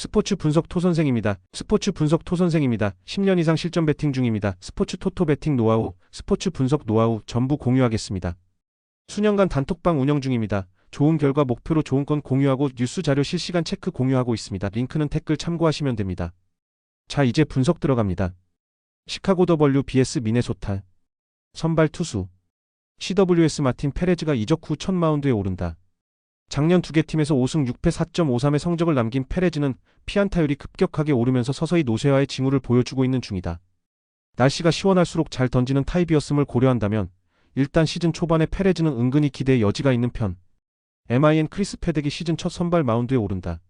스포츠 분석 토선생입니다. 스포츠 분석 토선생입니다. 10년 이상 실전 베팅 중입니다. 스포츠 토토 베팅 노하우, 스포츠 분석 노하우 전부 공유하겠습니다. 수년간 단톡방 운영 중입니다. 좋은 결과 목표로 좋은 건 공유하고 뉴스 자료 실시간 체크 공유하고 있습니다. 링크는 댓글 참고하시면 됩니다. 자, 이제 분석 들어갑니다. 시카고 더블유 vs 미네소타. 선발 투수 CWS 마틴 페레즈가 이적 후 첫 마운드에 오른다. 작년 두 개 팀에서 5승 6패 4.53의 성적을 남긴 페레즈는 피안타율이 급격하게 오르면서 서서히 노쇠화의 징후를 보여주고 있는 중이다. 날씨가 시원할수록 잘 던지는 타입이었음을 고려한다면 일단 시즌 초반에 페레즈는 은근히 기대의 여지가 있는 편. MIN 크리스 패덱이 시즌 첫 선발 마운드에 오른다.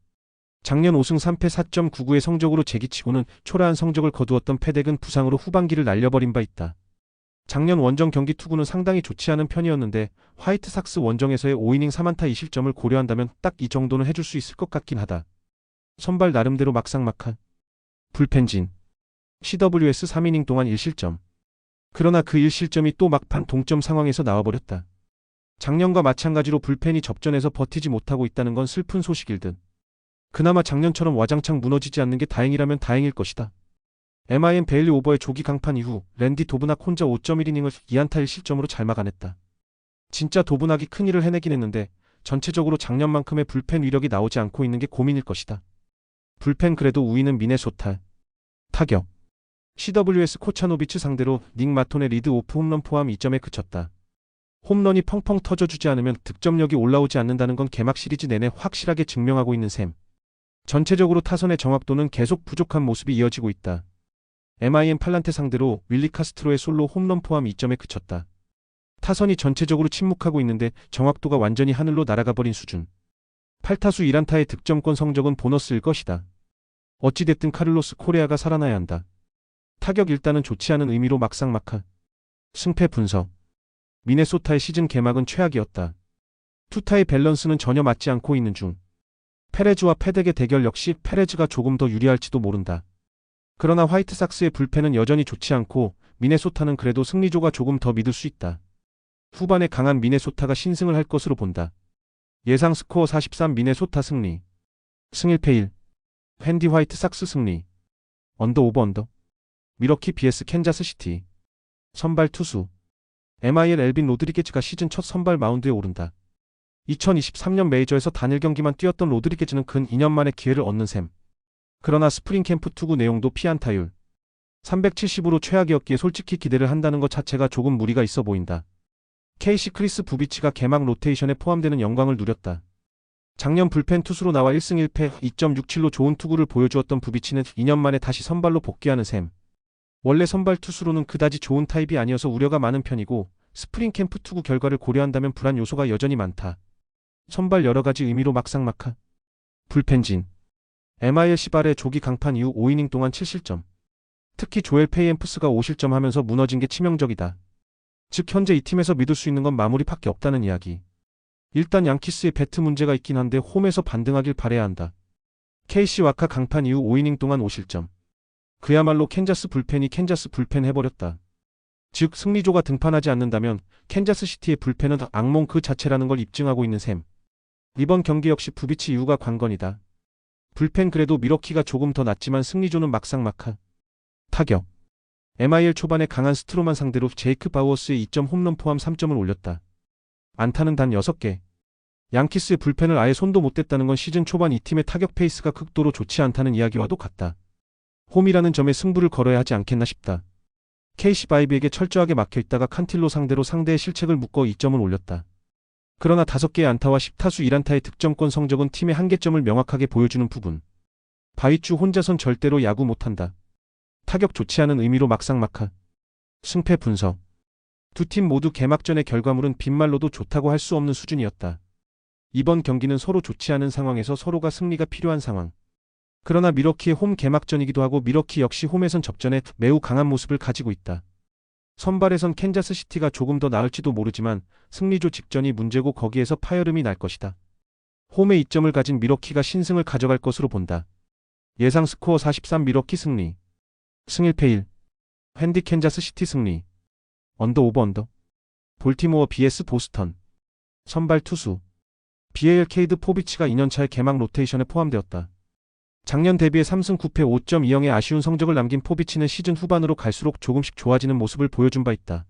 작년 5승 3패 4.99의 성적으로 재기치고는 초라한 성적을 거두었던 패덱은 부상으로 후반기를 날려버린 바 있다. 작년 원정 경기 투구는 상당히 좋지 않은 편이었는데 화이트삭스 원정에서의 5이닝 3안타 2실점을 고려한다면 딱 이 정도는 해줄 수 있을 것 같긴 하다. 선발 나름대로 막상막한. 불펜진 CWS 3이닝 동안 1실점. 그러나 그 1실점이 또 막판 동점 상황에서 나와버렸다. 작년과 마찬가지로 불펜이 접전에서 버티지 못하고 있다는 건 슬픈 소식일 듯. 그나마 작년처럼 와장창 무너지지 않는 게 다행이라면 다행일 것이다. MIN 베일리 오버의 조기 강판 이후 랜디 도브낙 혼자 5.1이닝을 2안타 1실점으로 잘 막아냈다. 진짜 도브낙이 큰일을 해내긴 했는데 전체적으로 작년만큼의 불펜 위력이 나오지 않고 있는 게 고민일 것이다. 불펜 그래도 우위는 미네소타. 타격 CWS 코차노비츠 상대로 닉 마톤의 리드 오프 홈런 포함 2점에 그쳤다. 홈런이 펑펑 터져주지 않으면 득점력이 올라오지 않는다는 건 개막 시리즈 내내 확실하게 증명하고 있는 셈. 전체적으로 타선의 정확도는 계속 부족한 모습이 이어지고 있다. MIN 팔란테 상대로 윌리 카스트로의 솔로 홈런 포함 2점에 그쳤다. 타선이 전체적으로 침묵하고 있는데 정확도가 완전히 하늘로 날아가 버린 수준. 8타수 1안타의 득점권 성적은 보너스일 것이다. 어찌됐든 카를로스 코레아가 살아나야 한다. 타격 일단은 좋지 않은 의미로 막상막한. 승패 분석 미네소타의 시즌 개막은 최악이었다. 투타의 밸런스는 전혀 맞지 않고 있는 중. 페레즈와 패덱의 대결 역시 페레즈가 조금 더 유리할지도 모른다. 그러나 화이트삭스의 불펜은 여전히 좋지 않고 미네소타는 그래도 승리조가 조금 더 믿을 수 있다. 후반에 강한 미네소타가 신승을 할 것으로 본다. 예상 스코어 43 미네소타 승리. 승 1패 1. 헨디 화이트삭스 승리. 언더 오버 언더. 미러키 vs 캔자스시티. 선발 투수 MIL 엘빈 로드리게즈가 시즌 첫 선발 마운드에 오른다. 2023년 메이저에서 단일 경기만 뛰었던 로드리게즈는 근 2년 만에 기회를 얻는 셈. 그러나 스프링 캠프 투구 내용도 피안타율 370으로 최악이었기에 솔직히 기대를 한다는 것 자체가 조금 무리가 있어 보인다. KC 크리스 부비치가 개막 로테이션에 포함되는 영광을 누렸다. 작년 불펜 투수로 나와 1승 1패 2.67로 좋은 투구를 보여주었던 부비치는 2년 만에 다시 선발로 복귀하는 셈. 원래 선발 투수로는 그다지 좋은 타입이 아니어서 우려가 많은 편이고 스프링 캠프 투구 결과를 고려한다면 불안 요소가 여전히 많다. 선발 여러가지 의미로 막상막한. 불펜진 MIL 시발의 조기 강판 이후 5이닝 동안 7실점. 특히 조엘 페이엠프스가 5실점 하면서 무너진 게 치명적이다. 즉 현재 이 팀에서 믿을 수 있는 건 마무리밖에 없다는 이야기. 일단 양키스의 배트 문제가 있긴 한데 홈에서 반등하길 바라야 한다. KC 와카 강판 이후 5이닝 동안 5실점. 그야말로 캔자스 불펜이 캔자스 불펜 해버렸다. 즉 승리조가 등판하지 않는다면 캔자스시티의 불펜은 악몽 그 자체라는 걸 입증하고 있는 셈. 이번 경기 역시 부비치 이후가 관건이다. 불펜 그래도 미러키가 조금 더 낫지만 승리조는 막상막한. 타격 MIL 초반에 강한 스트로만 상대로 제이크 바우어스의 2점 홈런 포함 3점을 올렸다. 안타는 단 6개. 양키스의 불펜을 아예 손도 못 댔다는 건 시즌 초반 이 팀의 타격 페이스가 극도로 좋지 않다는 이야기와도 같다. 홈이라는 점에 승부를 걸어야 하지 않겠나 싶다. KC 바이브에게 철저하게 막혀있다가 칸틸로 상대로 상대의 실책을 묶어 2점을 올렸다. 그러나 5개의 안타와 10타수 1안타의 득점권 성적은 팀의 한계점을 명확하게 보여주는 부분. 바이쭈 혼자선 절대로 야구 못한다. 타격 좋지 않은 의미로 막상막한. 승패 분석 두 팀 모두 개막전의 결과물은 빈말로도 좋다고 할 수 없는 수준이었다. 이번 경기는 서로 좋지 않은 상황에서 서로가 승리가 필요한 상황. 그러나 미러키의 홈 개막전이기도 하고 미러키 역시 홈에선 접전에 매우 강한 모습을 가지고 있다. 선발에선 캔자스시티가 조금 더 나을지도 모르지만 승리조 직전이 문제고 거기에서 파열음이 날 것이다. 홈에 이점을 가진 미러키가 신승을 가져갈 것으로 본다. 예상 스코어 43 미러키 승리. 승 1패 1. 헨디 캔자스시티 승리. 언더 오버 언더. 볼티모어 vs 보스턴. 선발 투수 BAL 케이드 포비치가 2년차의 개막 로테이션에 포함되었다. 작년 대비해 3승 9패 5.20의 아쉬운 성적을 남긴 포비치는 시즌 후반으로 갈수록 조금씩 좋아지는 모습을 보여준 바 있다.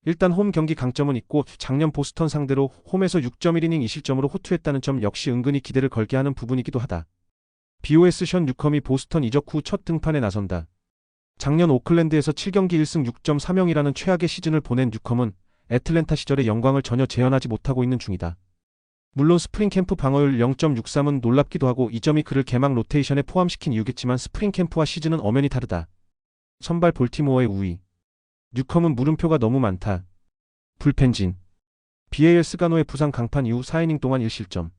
일단 홈 경기 강점은 있고 작년 보스턴 상대로 홈에서 6.1이닝 2실점으로 호투했다는 점 역시 은근히 기대를 걸게 하는 부분이기도 하다. BOS 션 뉴컴이 보스턴 이적 후 첫 등판에 나선다. 작년 오클랜드에서 7경기 1승 6.3형이라는 최악의 시즌을 보낸 뉴컴은 애틀랜타 시절의 영광을 전혀 재현하지 못하고 있는 중이다. 물론 스프링 캠프 방어율 0.63은 놀랍기도 하고 이 점이 그를 개막 로테이션에 포함시킨 이유겠지만 스프링 캠프와 시즌은 엄연히 다르다. 선발 볼티모어의 우위. 뉴컴은 물음표가 너무 많다. 불펜진. BAL 스가노의 부상 강판 이후 4이닝 동안 1실점.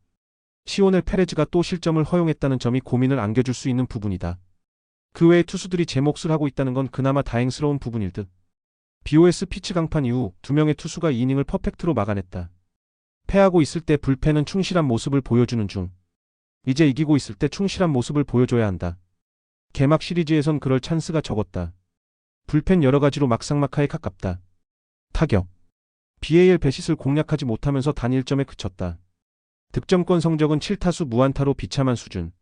시오넬 페레즈가 또 실점을 허용했다는 점이 고민을 안겨줄 수 있는 부분이다. 그 외의 투수들이 제 몫을 하고 있다는 건 그나마 다행스러운 부분일 듯. BOS 피치 강판 이후 2명의 투수가 이 이닝을 퍼펙트로 막아냈다. 패하고 있을 때 불펜은 충실한 모습을 보여주는 중. 이제 이기고 있을 때 충실한 모습을 보여줘야 한다. 개막 시리즈에선 그럴 찬스가 적었다. 불펜 여러 가지로 막상막하에 가깝다. 타격. BAL 배싯을 공략하지 못하면서 단 1점에 그쳤다. 득점권 성적은 7타수 무안타로 비참한 수준.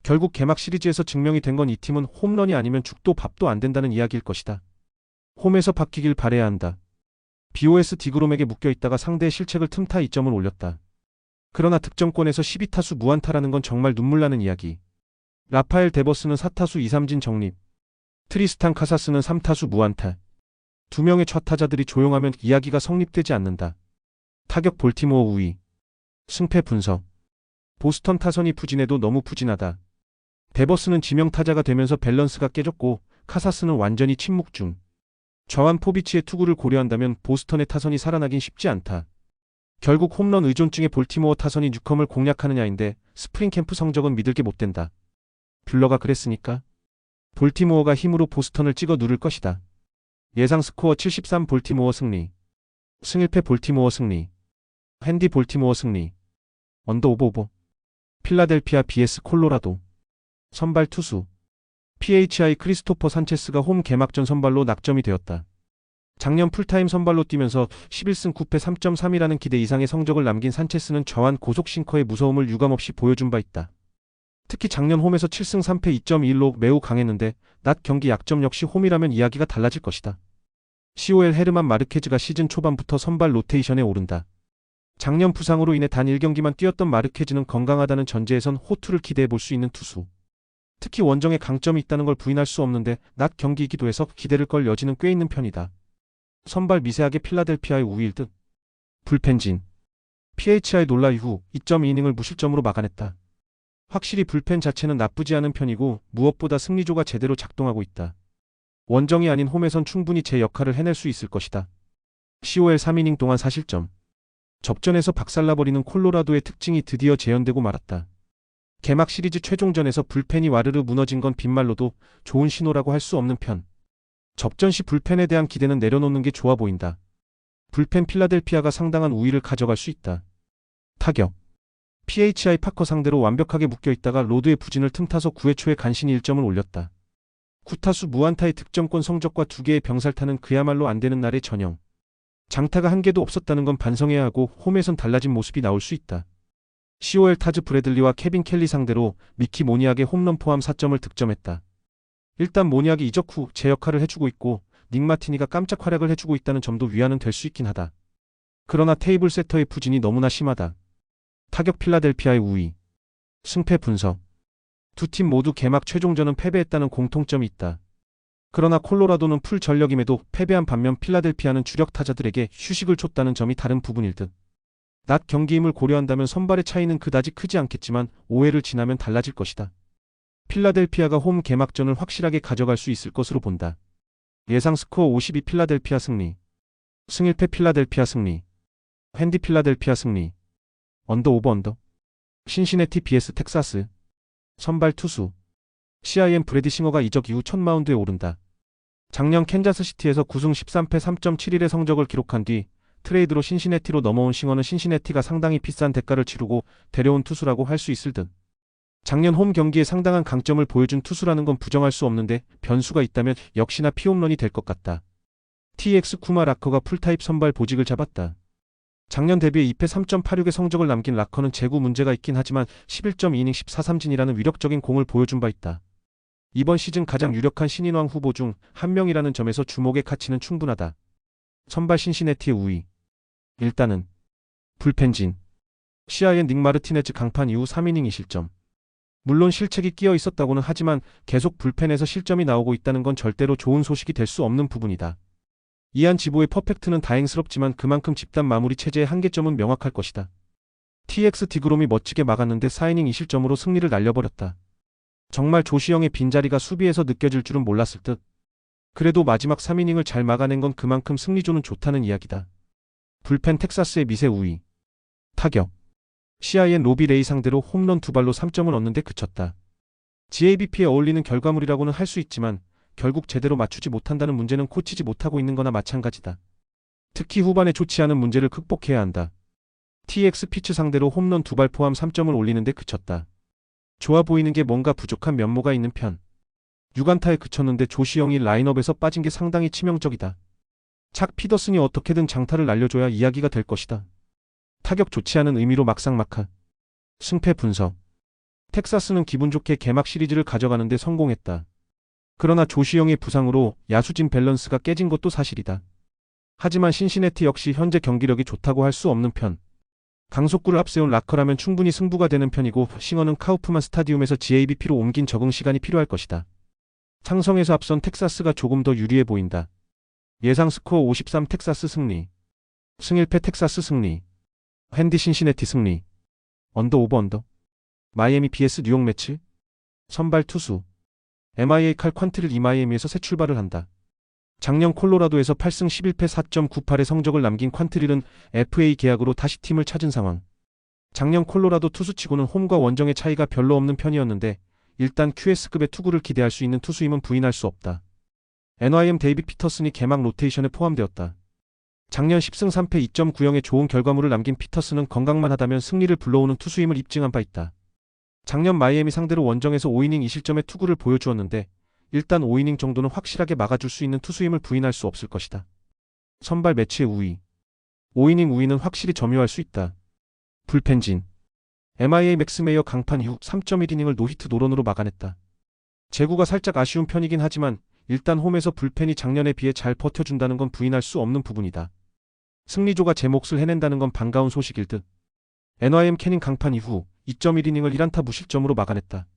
결국 개막 시리즈에서 증명이 된 건 이 팀은 홈런이 아니면 죽도 밥도 안 된다는 이야기일 것이다. 홈에서 바뀌길 바라야 한다. BOS 디그롬에게 묶여있다가 상대의 실책을 틈타 2점을 올렸다. 그러나 득점권에서 12타수 무안타라는 건 정말 눈물나는 이야기. 라파엘 데버스는 4타수 2삼진 적립. 트리스탄 카사스는 3타수 무안타. 2명의 좌타자들이 조용하면 이야기가 성립되지 않는다. 타격 볼티모어 우위. 승패 분석. 보스턴 타선이 부진해도 너무 부진하다. 데버스는 지명타자가 되면서 밸런스가 깨졌고 카사스는 완전히 침묵 중. 좌완 포비치의 투구를 고려한다면 보스턴의 타선이 살아나긴 쉽지 않다. 결국 홈런 의존증의 볼티모어 타선이 뉴컴을 공략하느냐인데 스프링 캠프 성적은 믿을 게 못 된다. 뷰러가 그랬으니까? 볼티모어가 힘으로 보스턴을 찍어 누를 것이다. 예상 스코어 73 볼티모어 승리. 승 1패 볼티모어 승리. 핸디 볼티모어 승리. 언더 오버. 필라델피아 vs 콜로라도. 선발 투수. PHI 크리스토퍼 산체스가 홈 개막전 선발로 낙점이 되었다. 작년 풀타임 선발로 뛰면서 11승 9패 3.3이라는 기대 이상의 성적을 남긴 산체스는 좌완 고속 싱커의 무서움을 유감없이 보여준 바 있다. 특히 작년 홈에서 7승 3패 2.21로 매우 강했는데 낮 경기 약점 역시 홈이라면 이야기가 달라질 것이다. COL 헤르만 마르케즈가 시즌 초반부터 선발 로테이션에 오른다. 작년 부상으로 인해 단 1경기만 뛰었던 마르케즈는 건강하다는 전제에선 호투를 기대해 볼 수 있는 투수. 특히 원정에 강점이 있다는 걸 부인할 수 없는데 낮 경기이기도 해서 기대를 걸 여지는 꽤 있는 편이다. 선발 미세하게 필라델피아의 우위일 듯. 불펜진. PHI 놀라 이후 2.2이닝을 무실점으로 막아냈다. 확실히 불펜 자체는 나쁘지 않은 편이고 무엇보다 승리조가 제대로 작동하고 있다. 원정이 아닌 홈에선 충분히 제 역할을 해낼 수 있을 것이다. COL 3이닝 동안 4실점. 접전에서 박살나버리는 콜로라도의 특징이 드디어 재현되고 말았다. 개막 시리즈 최종전에서 불펜이 와르르 무너진 건 빈말로도 좋은 신호라고 할 수 없는 편. 접전 시 불펜에 대한 기대는 내려놓는 게 좋아 보인다. 불펜 필라델피아가 상당한 우위를 가져갈 수 있다. 타격. PHI 파커 상대로 완벽하게 묶여있다가 로드의 부진을 틈타서 9회 초에 간신히 1점을 올렸다. 9타수 무안타의 득점권 성적과 2개의 병살타는 그야말로 안 되는 날의 전형. 장타가 한 개도 없었다는 건 반성해야 하고 홈에선 달라진 모습이 나올 수 있다. COL 타즈 브래들리와 케빈 켈리 상대로 미키 모니악의 홈런 포함 4점을 득점했다. 일단 모니악이 이적 후 제 역할을 해주고 있고 닉 마티니가 깜짝 활약을 해주고 있다는 점도 위안은 될 수 있긴 하다. 그러나 테이블 세터의 부진이 너무나 심하다. 타격 필라델피아의 우위. 승패 분석. 두 팀 모두 개막 최종전은 패배했다는 공통점이 있다. 그러나 콜로라도는 풀 전력임에도 패배한 반면 필라델피아는 주력 타자들에게 휴식을 줬다는 점이 다른 부분일 듯. 낮 경기임을 고려한다면 선발의 차이는 그다지 크지 않겠지만 5회를 지나면 달라질 것이다. 필라델피아가 홈 개막전을 확실하게 가져갈 수 있을 것으로 본다. 예상 스코어 52 필라델피아 승리. 승 1패 필라델피아 승리. 핸디 필라델피아 승리. 언더 오버 언더. 신시내티 vs 텍사스. 선발 투수. CIM 브래디 싱어가 이적 이후 첫 마운드에 오른다. 작년 캔자스시티에서 9승 13패 3.71의 성적을 기록한 뒤 트레이드로 신시내티로 넘어온 싱어는 신시내티가 상당히 비싼 대가를 치르고 데려온 투수라고 할 수 있을 듯. 작년 홈 경기에 상당한 강점을 보여준 투수라는 건 부정할 수 없는데 변수가 있다면 역시나 피홈런이 될 것 같다. TX 쿠마 라커가 풀타입 선발 보직을 잡았다. 작년 대비해 2패 3.86의 성적을 남긴 라커는 제구 문제가 있긴 하지만 11.2이닝 14삼진이라는 위력적인 공을 보여준 바 있다. 이번 시즌 가장 유력한 신인왕 후보 중 한 명이라는 점에서 주목의 가치는 충분하다. 선발 신시내티의 우위. 일단은 불펜진. 시아의 닉 마르티네즈 강판 이후 3이닝 2실점. 물론 실책이 끼어 있었다고는 하지만 계속 불펜에서 실점이 나오고 있다는 건 절대로 좋은 소식이 될 수 없는 부분이다. 이안 지보의 퍼펙트는 다행스럽지만 그만큼 집단 마무리 체제의 한계점은 명확할 것이다. TX 디그롬이 멋지게 막았는데 4이닝 2실점으로 승리를 날려버렸다. 정말 조시영의 빈자리가 수비에서 느껴질 줄은 몰랐을 듯. 그래도 마지막 3이닝을 잘 막아낸 건 그만큼 승리조는 좋다는 이야기다. 불펜 텍사스의 미세 우위. 타격. CIN 로비 레이 상대로 홈런 2발로 3점을 얻는데 그쳤다. GABP에 어울리는 결과물이라고는 할 수 있지만 결국 제대로 맞추지 못한다는 문제는 고치지 못하고 있는 거나 마찬가지다. 특히 후반에 좋지 않은 문제를 극복해야 한다. TX 피츠 상대로 홈런 2발 포함 3점을 올리는데 그쳤다. 좋아 보이는 게 뭔가 부족한 면모가 있는 편. 6안타에 그쳤는데 조시영이 라인업에서 빠진 게 상당히 치명적이다. 착 피더슨이 어떻게든 장타를 날려줘야 이야기가 될 것이다. 타격 좋지 않은 의미로 막상막하. 승패 분석. 텍사스는 기분 좋게 개막 시리즈를 가져가는데 성공했다. 그러나 조시영의 부상으로 야수진 밸런스가 깨진 것도 사실이다. 하지만 신시내티 역시 현재 경기력이 좋다고 할 수 없는 편. 강속구를 앞세운 라커라면 충분히 승부가 되는 편이고 싱어는 카우프만 스타디움에서 GABP로 옮긴 적응 시간이 필요할 것이다. 상성에서 앞선 텍사스가 조금 더 유리해 보인다. 예상 스코어 53 텍사스 승리. 승1패 텍사스 승리. 핸디 신시내티 승리. 언더 오버 언더. 마이애미 vs 뉴욕 매치. 선발 투수. MIA 칼 퀀트릴 이마이애미에서 새 출발을 한다. 작년 콜로라도에서 8승 11패 4.98의 성적을 남긴 퀀트릴은 FA 계약으로 다시 팀을 찾은 상황. 작년 콜로라도 투수치고는 홈과 원정의 차이가 별로 없는 편이었는데 일단 QS급의 투구를 기대할 수 있는 투수임은 부인할 수 없다. NYM 데이빗 피터슨이 개막 로테이션에 포함되었다. 작년 10승 3패 2.90의 좋은 결과물을 남긴 피터슨은 건강만 하다면 승리를 불러오는 투수임을 입증한 바 있다. 작년 마이애미 상대로 원정에서 5이닝 2실점의 투구를 보여주었는데 일단 5이닝 정도는 확실하게 막아줄 수 있는 투수임을 부인할 수 없을 것이다. 선발 매치의 우위. 5이닝 우위는 확실히 점유할 수 있다. 불펜진. MIA 맥스메이어 강판 이후 3.1이닝을 노히트 노런으로 막아냈다. 제구가 살짝 아쉬운 편이긴 하지만 일단 홈에서 불펜이 작년에 비해 잘 버텨준다는 건 부인할 수 없는 부분이다. 승리조가 제 몫을 해낸다는 건 반가운 소식일 듯. NYM 캐닝 강판 이후 2.1이닝을 1안타 무실점으로 막아냈다.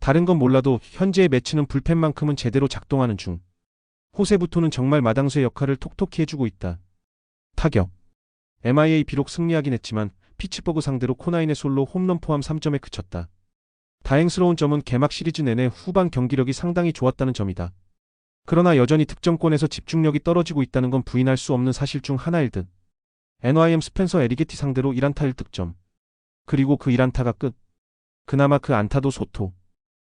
다른 건 몰라도 현재의 매치는 불펜만큼은 제대로 작동하는 중. 호세부토는 정말 마당수의 역할을 톡톡히 해주고 있다. 타격. MIA 비록 승리하긴 했지만 피츠버그 상대로 코나인의 솔로 홈런 포함 3점에 그쳤다. 다행스러운 점은 개막 시리즈 내내 후반 경기력이 상당히 좋았다는 점이다. 그러나 여전히 득점권에서 집중력이 떨어지고 있다는 건 부인할 수 없는 사실 중 하나일 듯. NYM 스펜서 에리게티 상대로 1안타 1득점. 그리고 그 1안타가 끝. 그나마 그 안타도 소토.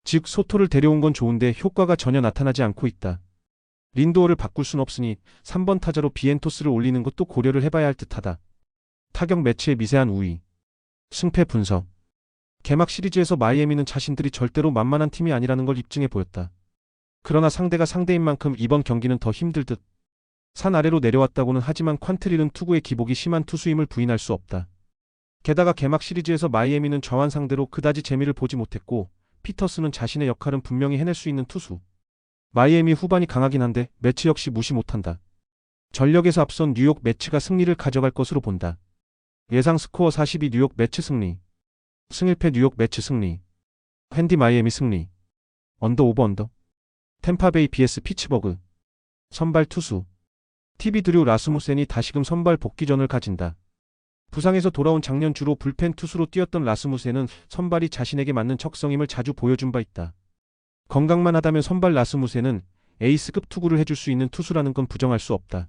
즉 소토를 데려온 건 좋은데 효과가 전혀 나타나지 않고 있다. 린도어를 바꿀 순 없으니 3번 타자로 비엔토스를 올리는 것도 고려를 해봐야 할 듯하다. 타격 매치의 미세한 우위. 승패 분석. 개막 시리즈에서 마이애미는 자신들이 절대로 만만한 팀이 아니라는 걸 입증해 보였다. 그러나 상대가 상대인 만큼 이번 경기는 더 힘들 듯. 산 아래로 내려왔다고는 하지만 퀀트릴은 투구의 기복이 심한 투수임을 부인할 수 없다. 게다가 개막 시리즈에서 마이애미는 저한 상대로 그다지 재미를 보지 못했고 피터스는 자신의 역할은 분명히 해낼 수 있는 투수. 마이애미 후반이 강하긴 한데 매치 역시 무시 못한다. 전력에서 앞선 뉴욕 매치가 승리를 가져갈 것으로 본다. 예상 스코어 42 뉴욕 매치 승리. 승1패 뉴욕 매치 승리. 핸디 마이애미 승리. 언더 오버 언더. 템파베이 vs 피츠버그. 선발 투수. TV 드류 라스무센이 다시금 선발 복귀전을 가진다. 부상에서 돌아온 작년 주로 불펜 투수로 뛰었던 라스무센은 선발이 자신에게 맞는 적성임을 자주 보여준 바 있다. 건강만 하다면 선발 라스무센은 에이스급 투구를 해줄 수 있는 투수라는 건 부정할 수 없다.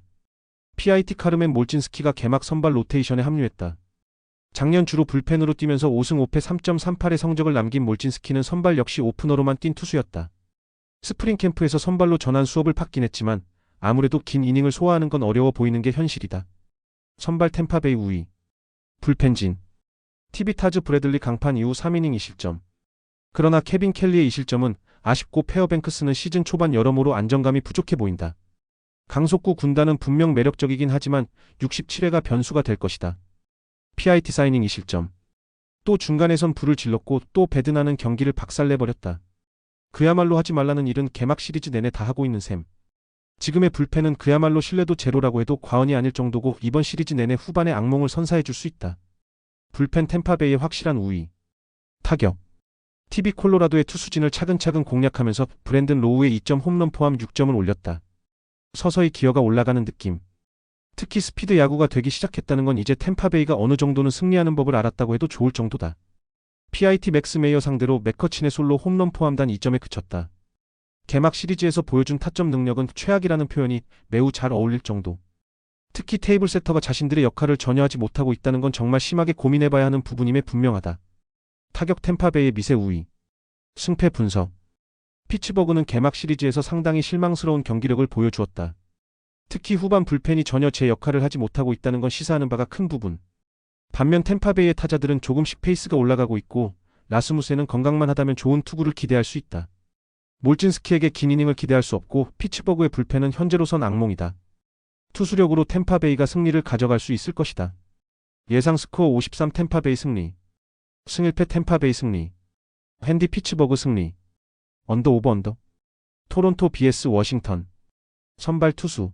PIT 카르멘 몰진스키가 개막 선발 로테이션에 합류했다. 작년 주로 불펜으로 뛰면서 5승 5패 3.38의 성적을 남긴 몰진스키는 선발 역시 오프너로만 뛴 투수였다. 스프링 캠프에서 선발로 전환 수업을 받긴 했지만 아무래도 긴 이닝을 소화하는 건 어려워 보이는 게 현실이다. 선발 템파베이 우위. 불펜진. 티비타즈 브래들리 강판 이후 3이닝 2실점. 그러나 케빈 켈리의 2실점은 아쉽고 페어뱅크스는 시즌 초반 여러모로 안정감이 부족해 보인다. 강속구 군단은 분명 매력적이긴 하지만 67회가 변수가 될 것이다. PIT 사이닝 2실점. 또 중간에선 불을 질렀고 또 배드나는 경기를 박살내버렸다. 그야말로 하지 말라는 일은 개막 시리즈 내내 다 하고 있는 셈. 지금의 불펜은 그야말로 신뢰도 제로라고 해도 과언이 아닐 정도고 이번 시리즈 내내 후반의 악몽을 선사해 줄 수 있다. 불펜 템파베이의 확실한 우위. 타격. TV 콜로라도의 투수진을 차근차근 공략하면서 브랜든 로우의 2점 홈런 포함 6점을 올렸다. 서서히 기어가 올라가는 느낌. 특히 스피드 야구가 되기 시작했다는 건 이제 템파베이가 어느 정도는 승리하는 법을 알았다고 해도 좋을 정도다. PIT 맥스 메이어 상대로 맥커친의 솔로 홈런 포함 단 2점에 그쳤다. 개막 시리즈에서 보여준 타점 능력은 최악이라는 표현이 매우 잘 어울릴 정도. 특히 테이블 세터가 자신들의 역할을 전혀 하지 못하고 있다는 건 정말 심하게 고민해봐야 하는 부분임에 분명하다. 타격 템파베이의 미세 우위. 승패 분석. 피츠버그는 개막 시리즈에서 상당히 실망스러운 경기력을 보여주었다. 특히 후반 불펜이 전혀 제 역할을 하지 못하고 있다는 건 시사하는 바가 큰 부분. 반면 템파베이의 타자들은 조금씩 페이스가 올라가고 있고 라스무센은 건강만 하다면 좋은 투구를 기대할 수 있다. 몰진스키에게 긴 이닝을 기대할 수 없고 피츠버그의 불펜은 현재로선 악몽이다. 투수력으로 템파베이가 승리를 가져갈 수 있을 것이다. 예상 스코어 53 템파베이 승리. 승1패 템파베이 승리. 핸디 피츠버그 승리. 언더 오버 언더. 토론토 vs 워싱턴. 선발 투수.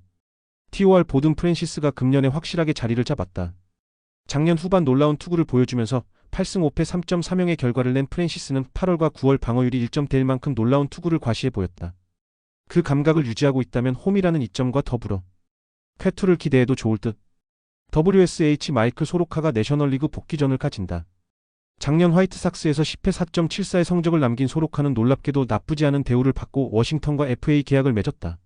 TOR 보든 프랜시스가 금년에 확실하게 자리를 잡았다. 작년 후반 놀라운 투구를 보여주면서 8승 5패 3.3형의 결과를 낸 프랜시스는 8월과 9월 방어율이 1점대일 만큼 놀라운 투구를 과시해 보였다. 그 감각을 유지하고 있다면 홈이라는 이점과 더불어 쾌투를 기대해도 좋을 듯. WSH 마이클 소로카가 내셔널리그 복귀전을 가진다. 작년 화이트삭스에서 10회 4.74의 성적을 남긴 소로카는 놀랍게도 나쁘지 않은 대우를 받고 워싱턴과 FA 계약을 맺었다.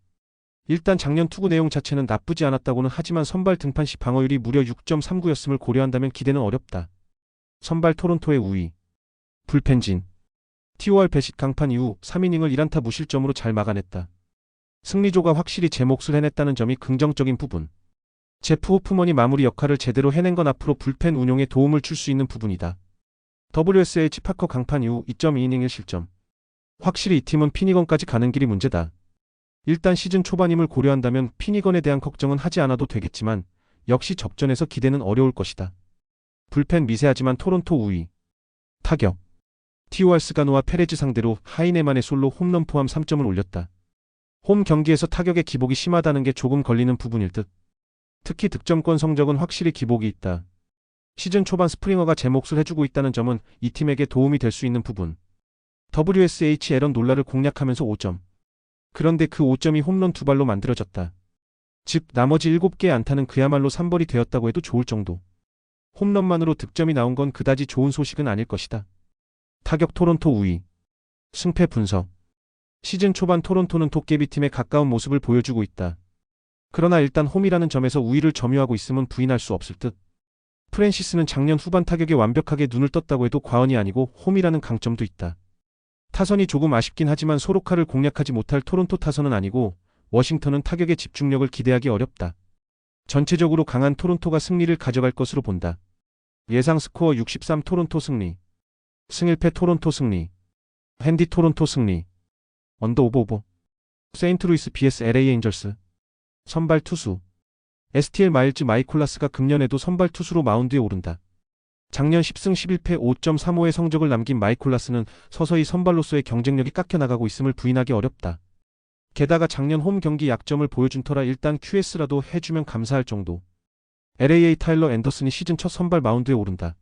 일단 작년 투구 내용 자체는 나쁘지 않았다고는 하지만 선발 등판 시 방어율이 무려 6.39였음을 고려한다면 기대는 어렵다. 선발 토론토의 우위. 불펜진. TOR 배식 강판 이후 3이닝을 1안타 무실점으로 잘 막아냈다. 승리조가 확실히 제 몫을 해냈다는 점이 긍정적인 부분. 제프 호프먼이 마무리 역할을 제대로 해낸 건 앞으로 불펜 운용에 도움을 줄 수 있는 부분이다. WSH 파커 강판 이후 2.2이닝 1실점. 확실히 이 팀은 피니건까지 가는 길이 문제다. 일단 시즌 초반임을 고려한다면 피니건에 대한 걱정은 하지 않아도 되겠지만 역시 접전에서 기대는 어려울 것이다. 불펜 미세하지만 토론토 우위. 타격. TOR 스가노와 페레즈 상대로 하이네만의 솔로 홈런 포함 3점을 올렸다. 홈 경기에서 타격의 기복이 심하다는 게 조금 걸리는 부분일 듯. 특히 득점권 성적은 확실히 기복이 있다. 시즌 초반 스프링어가 제 몫을 해주고 있다는 점은 이 팀에게 도움이 될 수 있는 부분. WSH 에런 놀라를 공략하면서 5점. 그런데 그 5점이 홈런 2발로 만들어졌다. 즉 나머지 7개의 안타는 그야말로 3벌이 되었다고 해도 좋을 정도. 홈런만으로 득점이 나온 건 그다지 좋은 소식은 아닐 것이다. 타격 토론토 우위. 승패 분석. 시즌 초반 토론토는 도깨비팀에 가까운 모습을 보여주고 있다. 그러나 일단 홈이라는 점에서 우위를 점유하고 있음은 부인할 수 없을 듯. 프랜시스는 작년 후반 타격에 완벽하게 눈을 떴다고 해도 과언이 아니고 홈이라는 강점도 있다. 타선이 조금 아쉽긴 하지만 소로카를 공략하지 못할 토론토 타선은 아니고 워싱턴은 타격의 집중력을 기대하기 어렵다. 전체적으로 강한 토론토가 승리를 가져갈 것으로 본다. 예상 스코어 63 토론토 승리. 승1패 토론토 승리. 핸디 토론토 승리. 언더 오버 오버. 세인트루이스 vs LA 에인절스. 선발 투수. STL 마일즈 마이콜라스가 금년에도 선발 투수로 마운드에 오른다. 작년 10승 11패 5.35의 성적을 남긴 마이콜라스는 서서히 선발로서의 경쟁력이 깎여나가고 있음을 부인하기 어렵다. 게다가 작년 홈 경기 약점을 보여준 터라 일단 QS라도 해주면 감사할 정도. LAA 타일러 앤더슨이 시즌 첫 선발 마운드에 오른다.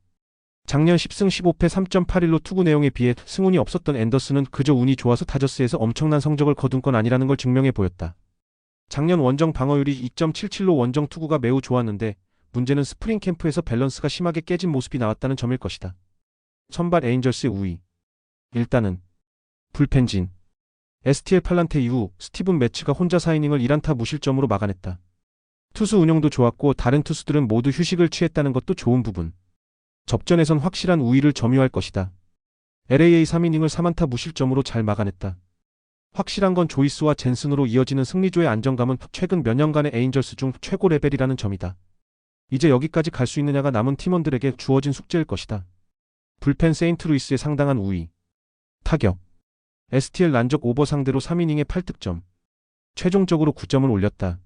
작년 10승 15패 3.81로 투구 내용에 비해 승운이 없었던 앤더슨은 그저 운이 좋아서 다저스에서 엄청난 성적을 거둔 건 아니라는 걸 증명해 보였다. 작년 원정 방어율이 2.77로 원정 투구가 매우 좋았는데 문제는 스프링 캠프에서 밸런스가 심하게 깨진 모습이 나왔다는 점일 것이다. 선발 에인절스의 우위. 일단은 불펜진. STL 팔란테 이후 스티븐 매츠가 혼자 4이닝을 1안타 무실점으로 막아냈다. 투수 운용도 좋았고 다른 투수들은 모두 휴식을 취했다는 것도 좋은 부분. 접전에선 확실한 우위를 점유할 것이다. LAA 3이닝을 3안타 무실점으로 잘 막아냈다. 확실한 건 조이스와 젠슨으로 이어지는 승리조의 안정감은 최근 몇 년간의 에인절스 중 최고 레벨이라는 점이다. 이제 여기까지 갈 수 있느냐가 남은 팀원들에게 주어진 숙제일 것이다. 불펜 세인트루이스의 상당한 우위. 타격. STL 난적 오버 상대로 3이닝에 8득점. 최종적으로 9점을 올렸다.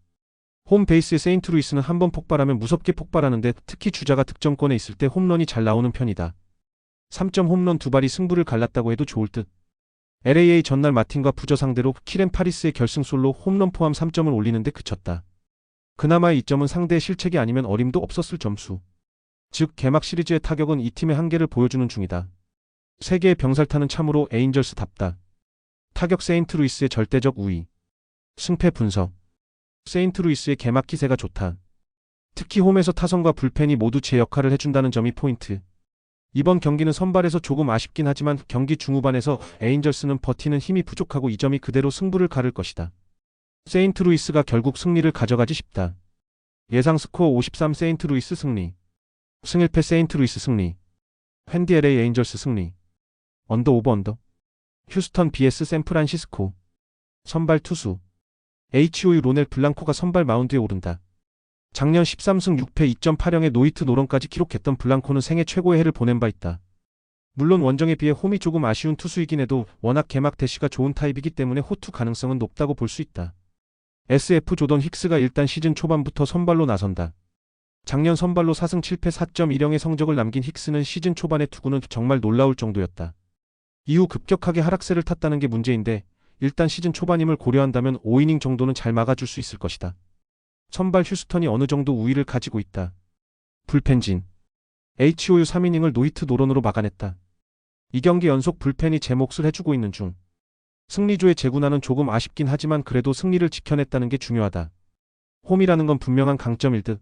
홈 베이스의 세인트루이스는 한번 폭발하면 무섭게 폭발하는데 특히 주자가 득점권에 있을 때 홈런이 잘 나오는 편이다. 3점 홈런 2발이 승부를 갈랐다고 해도 좋을 듯. LAA 전날 마틴과 부저 상대로 키렌 파리스의 결승솔로 홈런 포함 3점을 올리는데 그쳤다. 그나마의 이점은 상대의 실책이 아니면 어림도 없었을 점수. 즉 개막 시리즈의 타격은 이 팀의 한계를 보여주는 중이다. 세계의 병살타는 참으로 에인절스답다. 타격 세인트루이스의 절대적 우위. 승패 분석. 세인트루이스의 개막 기세가 좋다. 특히 홈에서 타선과 불펜이 모두 제 역할을 해준다는 점이 포인트. 이번 경기는 선발에서 조금 아쉽긴 하지만 경기 중후반에서 에인절스는 버티는 힘이 부족하고 이 점이 그대로 승부를 가를 것이다. 세인트루이스가 결국 승리를 가져가지 싶다. 예상 스코어 53 세인트루이스 승리. 승1패 세인트루이스 승리. 웬디 LA 에인절스 승리. 언더 오버 언더. 휴스턴 vs 샌프란시스코. 선발 투수. HOU 로넬 블랑코가 선발 마운드에 오른다. 작년 13승 6패 2.8형의 노히트 노런까지 기록했던 블랑코는 생애 최고의 해를 보낸 바 있다. 물론 원정에 비해 홈이 조금 아쉬운 투수이긴 해도 워낙 개막 대시가 좋은 타입이기 때문에 호투 가능성은 높다고 볼 수 있다. SF 조던 힉스가 일단 시즌 초반부터 선발로 나선다. 작년 선발로 4승 7패 4.1형의 성적을 남긴 힉스는 시즌 초반의 투구는 정말 놀라울 정도였다. 이후 급격하게 하락세를 탔다는 게 문제인데 일단 시즌 초반임을 고려한다면 5이닝 정도는 잘 막아줄 수 있을 것이다. 선발 휴스턴이 어느 정도 우위를 가지고 있다. 불펜진. HOU 3이닝을 노히트 노런으로 막아냈다. 2경기 연속 불펜이 제 몫을 해주고 있는 중. 승리조의 재구나는 조금 아쉽긴 하지만 그래도 승리를 지켜냈다는 게 중요하다. 홈이라는 건 분명한 강점일 듯.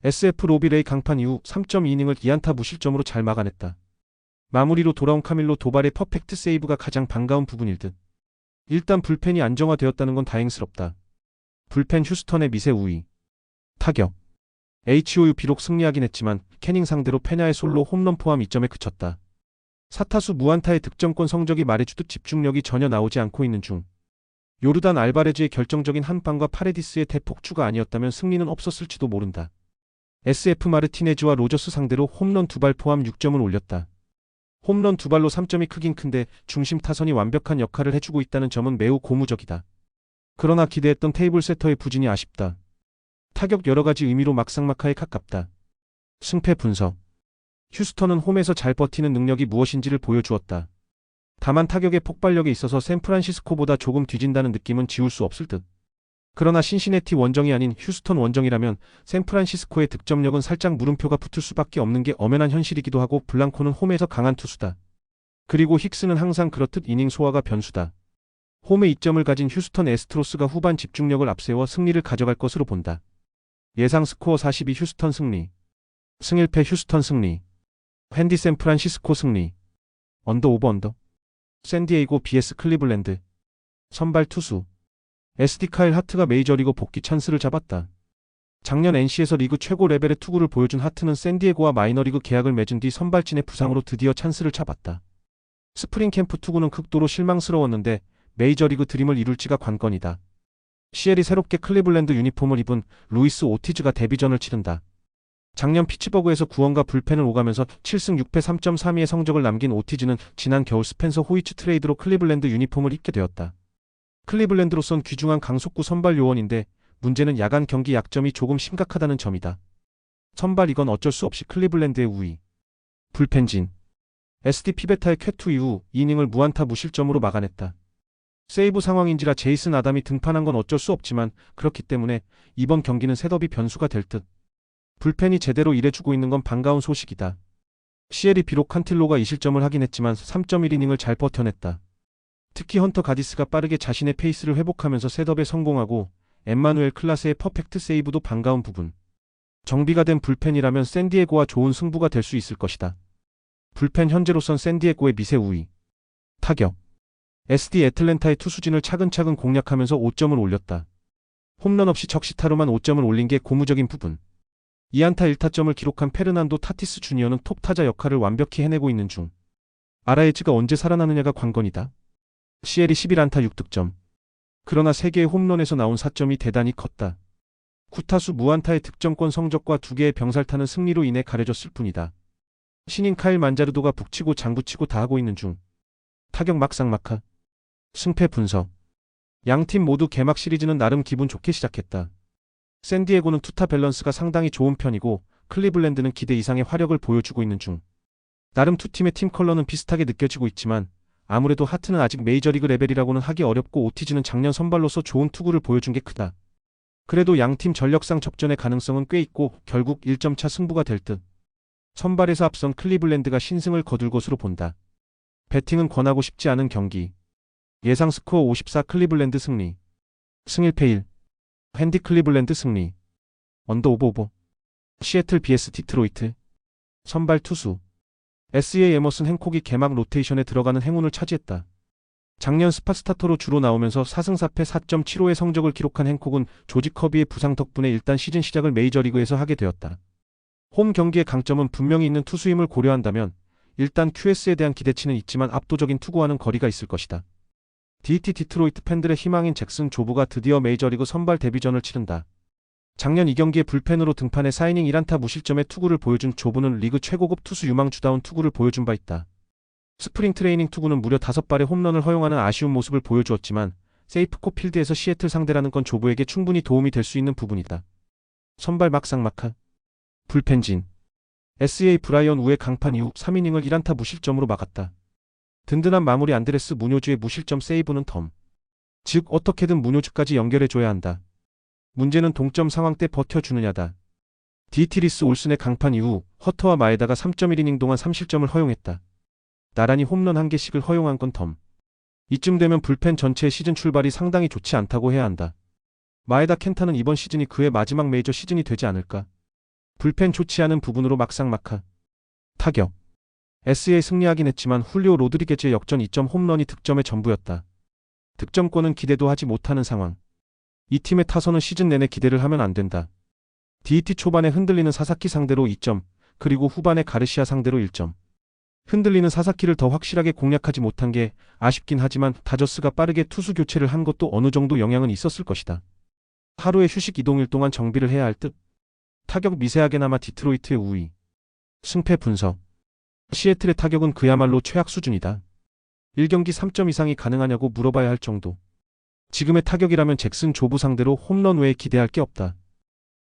SF 로비레이 강판 이후 3.2이닝을 2안타 무실점으로 잘 막아냈다. 마무리로 돌아온 카밀로 도발의 퍼펙트 세이브가 가장 반가운 부분일 듯. 일단 불펜이 안정화되었다는 건 다행스럽다. 불펜 휴스턴의 미세 우위. 타격. HOU 비록 승리하긴 했지만 캐닝 상대로 페냐의 솔로 홈런 포함 2점에 그쳤다. 4타수 무안타의 득점권 성적이 말해주듯 집중력이 전혀 나오지 않고 있는 중. 요르단 알바레즈의 결정적인 한 방과 파레디스의 대폭주가 아니었다면 승리는 없었을지도 모른다. SF 마르티네즈와 로저스 상대로 홈런 2발 포함 6점을 올렸다. 홈런 2발로 3점이 크긴 큰데 중심 타선이 완벽한 역할을 해주고 있다는 점은 매우 고무적이다. 그러나 기대했던 테이블 세터의 부진이 아쉽다. 타격 여러가지 의미로 막상막하에 가깝다. 승패 분석. 휴스턴은 홈에서 잘 버티는 능력이 무엇인지를 보여주었다. 다만 타격의 폭발력에 있어서 샌프란시스코보다 조금 뒤진다는 느낌은 지울 수 없을 듯. 그러나 신시내티 원정이 아닌 휴스턴 원정이라면 샌프란시스코의 득점력은 살짝 물음표가 붙을 수밖에 없는 게 엄연한 현실이기도 하고 블랑코는 홈에서 강한 투수다. 그리고 힉스는 항상 그렇듯 이닝 소화가 변수다. 홈에 이점을 가진 휴스턴 애스트로스가 후반 집중력을 앞세워 승리를 가져갈 것으로 본다. 예상 스코어 42 휴스턴 승리. 승1패 휴스턴 승리. 웬디 샌프란시스코 승리. 언더 오버 언더. 샌디에이고 vs 클리블랜드. 선발 투수. SD 카일 하트가 메이저리그 복귀 찬스를 잡았다. 작년 NC에서 리그 최고 레벨의 투구를 보여준 하트는 샌디에고와 마이너리그 계약을 맺은 뒤 선발진의 부상으로 드디어 찬스를 잡았다. 스프링 캠프 투구는 극도로 실망스러웠는데 메이저리그 드림을 이룰지가 관건이다. CL이 새롭게 클리블랜드 유니폼을 입은 루이스 오티즈가 데뷔전을 치른다. 작년 피츠버그에서 구원과 불펜을 오가면서 7승 6패 3.32의 성적을 남긴 오티즈는 지난 겨울 스펜서 호이츠 트레이드로 클리블랜드 유니폼을 입게 되었다. 클리블랜드로선 귀중한 강속구 선발 요원인데 문제는 야간 경기 약점이 조금 심각하다는 점이다. 선발 이건 어쩔 수 없이 클리블랜드의 우위. 불펜진. SD 피베타의 쾌투 이후 이닝을 무안타 무실점으로 막아냈다. 세이브 상황인지라 제이슨 아담이 등판한 건 어쩔 수 없지만 그렇기 때문에 이번 경기는 셋업이 변수가 될 듯. 불펜이 제대로 일해주고 있는 건 반가운 소식이다. CL이 비록 칸틸로가 2실점을 하긴 했지만 3.1이닝을 잘 버텨냈다. 특히 헌터 가디스가 빠르게 자신의 페이스를 회복하면서 셋업에 성공하고 엠마누엘 클라스의 퍼펙트 세이브도 반가운 부분. 정비가 된 불펜이라면 샌디에고와 좋은 승부가 될 수 있을 것이다. 불펜 현재로선 샌디에고의 미세 우위. 타격. SD 애틀랜타의 투수진을 차근차근 공략하면서 5점을 올렸다. 홈런 없이 적시타로만 5점을 올린 게 고무적인 부분. 2안타 1타점을 기록한 페르난도 타티스 주니어는 톱타자 역할을 완벽히 해내고 있는 중. 아라에즈가 언제 살아나느냐가 관건이다. CL이 11안타 6득점. 그러나 3개의 홈런에서 나온 4점이 대단히 컸다. 9타수 무안타의 득점권 성적과 2개의 병살타는 승리로 인해 가려졌을 뿐이다. 신인 카일 만자르도가 북치고 장구치고 다 하고 있는 중. 타격 막상막하. 승패 분석. 양팀 모두 개막 시리즈는 나름 기분 좋게 시작했다. 샌디에고는 투타 밸런스가 상당히 좋은 편이고 클리블랜드는 기대 이상의 화력을 보여주고 있는 중. 나름 두 팀의 팀 컬러는 비슷하게 느껴지고 있지만 아무래도 하트는 아직 메이저리그 레벨이라고는 하기 어렵고 오티즈는 작년 선발로서 좋은 투구를 보여준 게 크다. 그래도 양팀 전력상 접전의 가능성은 꽤 있고 결국 1점 차 승부가 될 듯. 선발에서 앞선 클리블랜드가 신승을 거둘 것으로 본다. 배팅은 권하고 싶지 않은 경기. 예상 스코어 54 클리블랜드 승리. 승1패 1. 핸디 클리블랜드 승리. 언더 오버 오버. 시애틀 vs 디트로이트. 선발 투수. S.A. 에머슨 행콕이 개막 로테이션에 들어가는 행운을 차지했다. 작년 스팟 스타터로 주로 나오면서 4승 4패 4.75의 성적을 기록한 행콕은 조지 커비의 부상 덕분에 일단 시즌 시작을 메이저리그에서 하게 되었다. 홈 경기의 강점은 분명히 있는 투수임을 고려한다면 일단 QS에 대한 기대치는 있지만 압도적인 투구와는 거리가 있을 것이다. DT 디트로이트 팬들의 희망인 잭슨 조브가 드디어 메이저리그 선발 데뷔전을 치른다. 작년 이 경기에 불펜으로 등판해 4이닝 1안타 무실점의 투구를 보여준 조브는 리그 최고급 투수 유망주다운 투구를 보여준 바 있다. 스프링 트레이닝 투구는 무려 5발의 홈런을 허용하는 아쉬운 모습을 보여주었지만 세이프코 필드에서 시애틀 상대라는 건 조브에게 충분히 도움이 될 수 있는 부분이다. 선발 막상막하. 불펜진. S.A. 브라이언 우의 강판 이후 3이닝을 1안타 무실점으로 막았다. 든든한 마무리 안드레스 무뇨즈의 무실점 세이브는 덤. 즉 어떻게든 무뇨즈까지 연결해줘야 한다. 문제는 동점 상황 때 버텨주느냐다. 디티리스 올슨의 강판 이후 허터와 마에다가 3.1이닝 동안 3실점을 허용했다. 나란히 홈런 1개씩을 허용한 건 덤. 이쯤 되면 불펜 전체의 시즌 출발이 상당히 좋지 않다고 해야 한다. 마에다 켄타는 이번 시즌이 그의 마지막 메이저 시즌이 되지 않을까. 불펜 좋지 않은 부분으로 막상막하. 타격. SA에 승리하긴 했지만 훌리오 로드리게즈의 역전 2점 홈런이 득점의 전부였다. 득점권은 기대도 하지 못하는 상황. 이 팀의 타선은 시즌 내내 기대를 하면 안 된다. DT 초반에 흔들리는 사사키 상대로 2점, 그리고 후반에 가르시아 상대로 1점. 흔들리는 사사키를 더 확실하게 공략하지 못한 게 아쉽긴 하지만 다저스가 빠르게 투수 교체를 한 것도 어느 정도 영향은 있었을 것이다. 하루의 휴식 이동일 동안 정비를 해야 할 듯. 타격 미세하게나마 디트로이트의 우위. 승패 분석. 시애틀의 타격은 그야말로 최악 수준이다. 1경기 3점 이상이 가능하냐고 물어봐야 할 정도. 지금의 타격이라면 잭슨 조브 상대로 홈런 외에 기대할 게 없다.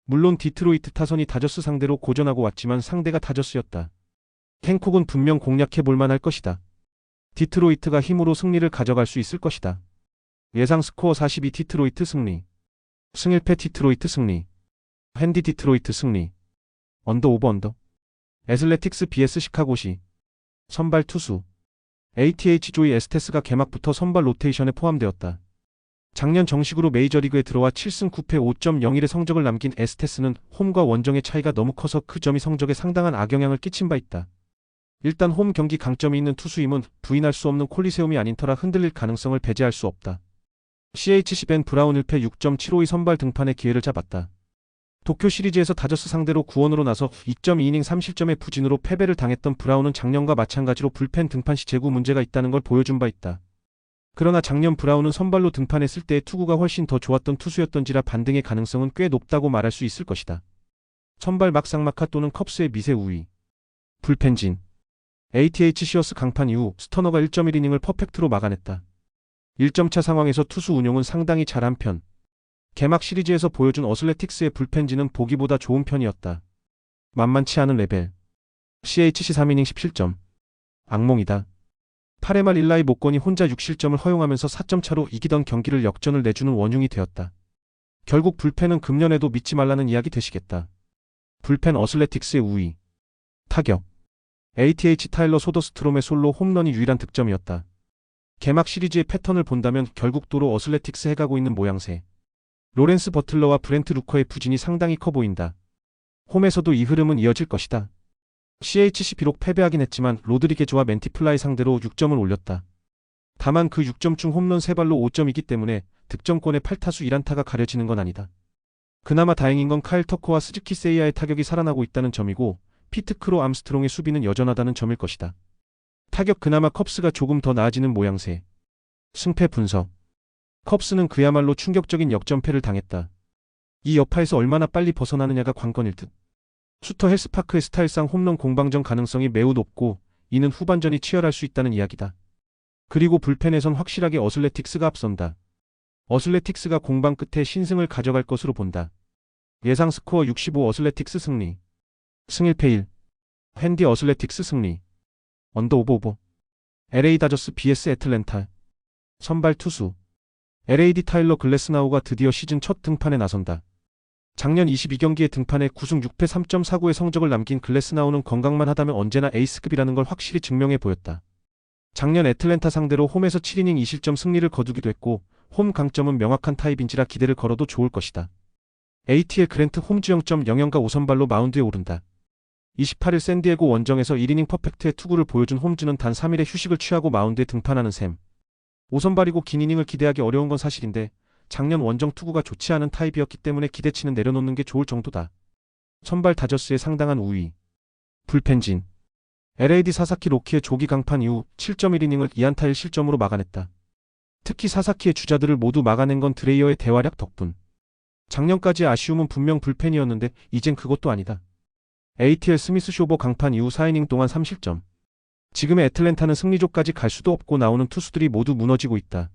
물론 디트로이트 타선이 다저스 상대로 고전하고 왔지만 상대가 다저스였다. 행콕은 분명 공략해 볼만 할 것이다. 디트로이트가 힘으로 승리를 가져갈 수 있을 것이다. 예상 스코어 42 디트로이트 승리. 승1패 디트로이트 승리. 핸디 디트로이트 승리. 언더 오버 언더. 애슬레틱스 vs 시카고시. 선발 투수. ATH 조이 에스테스가 개막부터 선발 로테이션에 포함되었다. 작년 정식으로 메이저리그에 들어와 7승 9패 5.01의 성적을 남긴 에스테스는 홈과 원정의 차이가 너무 커서 그 점이 성적에 상당한 악영향을 끼친 바 있다. 일단 홈 경기 강점이 있는 투수임은 부인할 수 없는 콜리세움이 아닌 터라 흔들릴 가능성을 배제할 수 없다. CHC 벤 브라운 1패 6.75의 선발 등판의 기회를 잡았다. 도쿄 시리즈에서 다저스 상대로 구원으로 나서 2.2이닝 3실점의 부진으로 패배를 당했던 브라운은 작년과 마찬가지로 불펜 등판 시 제구 문제가 있다는 걸 보여준 바 있다. 그러나 작년 브라운은 선발로 등판했을 때의 투구가 훨씬 더 좋았던 투수였던지라 반등의 가능성은 꽤 높다고 말할 수 있을 것이다. 선발 막상막하 또는 컵스의 미세 우위. 불펜진. ATH 시어스 강판 이후 스터너가 1.1이닝을 퍼펙트로 막아냈다. 1점차 상황에서 투수 운용은 상당히 잘한 편. 개막 시리즈에서 보여준 어슬레틱스의 불펜진은 보기보다 좋은 편이었다. 만만치 않은 레벨. CHC 3이닝 17점. 악몽이다. 8회 말 1라이 목건이 혼자 6실점을 허용하면서 4점 차로 이기던 경기를 역전을 내주는 원흉이 되었다. 결국 불펜은 금년에도 믿지 말라는 이야기 되시겠다. 불펜 어슬레틱스의 우위. 타격. ATH 타일러 소더스트롬의 솔로 홈런이 유일한 득점이었다. 개막 시리즈의 패턴을 본다면 결국 도로 어슬레틱스 해가고 있는 모양새. 로렌스 버틀러와 브렌트 루커의 부진이 상당히 커 보인다. 홈에서도 이 흐름은 이어질 것이다. CHC 비록 패배하긴 했지만 로드리게즈와 맨티플라이 상대로 6점을 올렸다. 다만 그 6점 중 홈런 3발로 5점이기 때문에 득점권의 8타수 1안타가 가려지는 건 아니다. 그나마 다행인 건 카일 터커와 스즈키 세이야의 타격이 살아나고 있다는 점이고 피트 크로 암스트롱의 수비는 여전하다는 점일 것이다. 타격 그나마 컵스가 조금 더 나아지는 모양새. 승패 분석. 컵스는 그야말로 충격적인 역전패를 당했다. 이 여파에서 얼마나 빨리 벗어나느냐가 관건일 듯. 수터 헬스파크의 스타일상 홈런 공방전 가능성이 매우 높고 이는 후반전이 치열할 수 있다는 이야기다. 그리고 불펜에선 확실하게 어슬레틱스가 앞선다. 어슬레틱스가 공방 끝에 신승을 가져갈 것으로 본다. 예상 스코어 65 어슬레틱스 승리. 승1패 1. 핸디 어슬레틱스 승리. 언더 오버 오버. LA 다저스 vs 애틀랜타. 선발 투수. LAD 타일러 글래스나우가 드디어 시즌 첫 등판에 나선다. 작년 22경기에 등판해 9승 6패 3.49의 성적을 남긴 글래스나우는 건강만 하다면 언제나 에이스급이라는 걸 확실히 증명해 보였다. 작년 애틀랜타 상대로 홈에서 7이닝 2실점 승리를 거두기도 했고 홈 강점은 명확한 타입인지라 기대를 걸어도 좋을 것이다. ATL 그랜트 홈주 0.00가 5선발로 마운드에 오른다. 28일 샌디에고 원정에서 1이닝 퍼펙트의 투구를 보여준 홈즈는 단 3일의 휴식을 취하고 마운드에 등판하는 셈. 5선발이고 긴 이닝을 기대하기 어려운 건 사실인데 작년 원정 투구가 좋지 않은 타입이었기 때문에 기대치는 내려놓는 게 좋을 정도다. 선발 다저스의 상당한 우위. 불펜진. LAD 사사키 로키의 조기 강판 이후 7.1이닝을 2안타 1실점으로 막아냈다. 특히 사사키의 주자들을 모두 막아낸 건 드레이어의 대활약 덕분. 작년까지의 아쉬움은 분명 불펜이었는데 이젠 그것도 아니다. ATL 스미스 쇼버 강판 이후 4이닝 동안 3실점. 지금의 애틀랜타는 승리조까지 갈 수도 없고 나오는 투수들이 모두 무너지고 있다.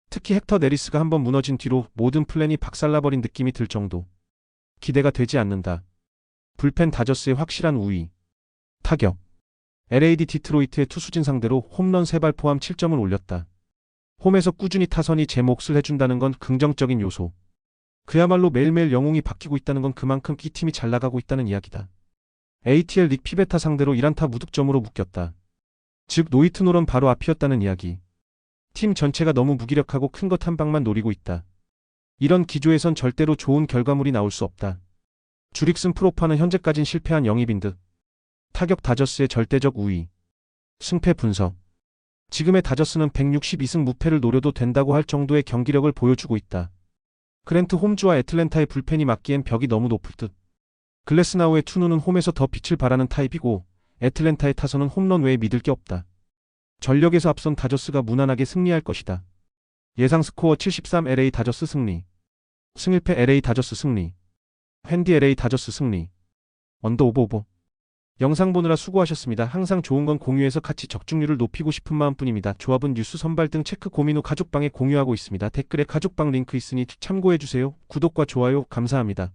특히 헥터 네리스가 한번 무너진 뒤로 모든 플랜이 박살나버린 느낌이 들 정도. 기대가 되지 않는다. 불펜 다저스의 확실한 우위. 타격. LAD 디트로이트의 투수진 상대로 홈런 3발 포함 7점을 올렸다. 홈에서 꾸준히 타선이 제 몫을 해준다는 건 긍정적인 요소. 그야말로 매일매일 영웅이 바뀌고 있다는 건 그만큼 이 팀이 잘 나가고 있다는 이야기다. ATL 닉 피베타 상대로 1안타 무득점으로 묶였다. 즉 노히트 노런 바로 앞이었다는 이야기. 팀 전체가 너무 무기력하고 큰 것 한 방만 노리고 있다. 이런 기조에선 절대로 좋은 결과물이 나올 수 없다. 주릭슨 프로파는 현재까진 실패한 영입인 듯. 타격 다저스의 절대적 우위. 승패 분석. 지금의 다저스는 162승 무패를 노려도 된다고 할 정도의 경기력을 보여주고 있다. 그랜트 홈즈와 애틀랜타의 불펜이 맞기엔 벽이 너무 높을 듯. 글래스나우의 투누는 홈에서 더 빛을 발하는 타입이고 애틀랜타의 타선은 홈런 외에 믿을 게 없다. 전력에서 앞선 다저스가 무난하게 승리할 것이다. 예상 스코어 73 LA 다저스 승리. 승1패 LA 다저스 승리. 핸디 LA 다저스 승리. 언더 오버 오버. 영상 보느라 수고하셨습니다. 항상 좋은 건 공유해서 같이 적중률을 높이고 싶은 마음뿐입니다. 조합은 뉴스 선발 등 체크 고민 후 가족방에 공유하고 있습니다. 댓글에 가족방 링크 있으니 참고해주세요. 구독과 좋아요 감사합니다.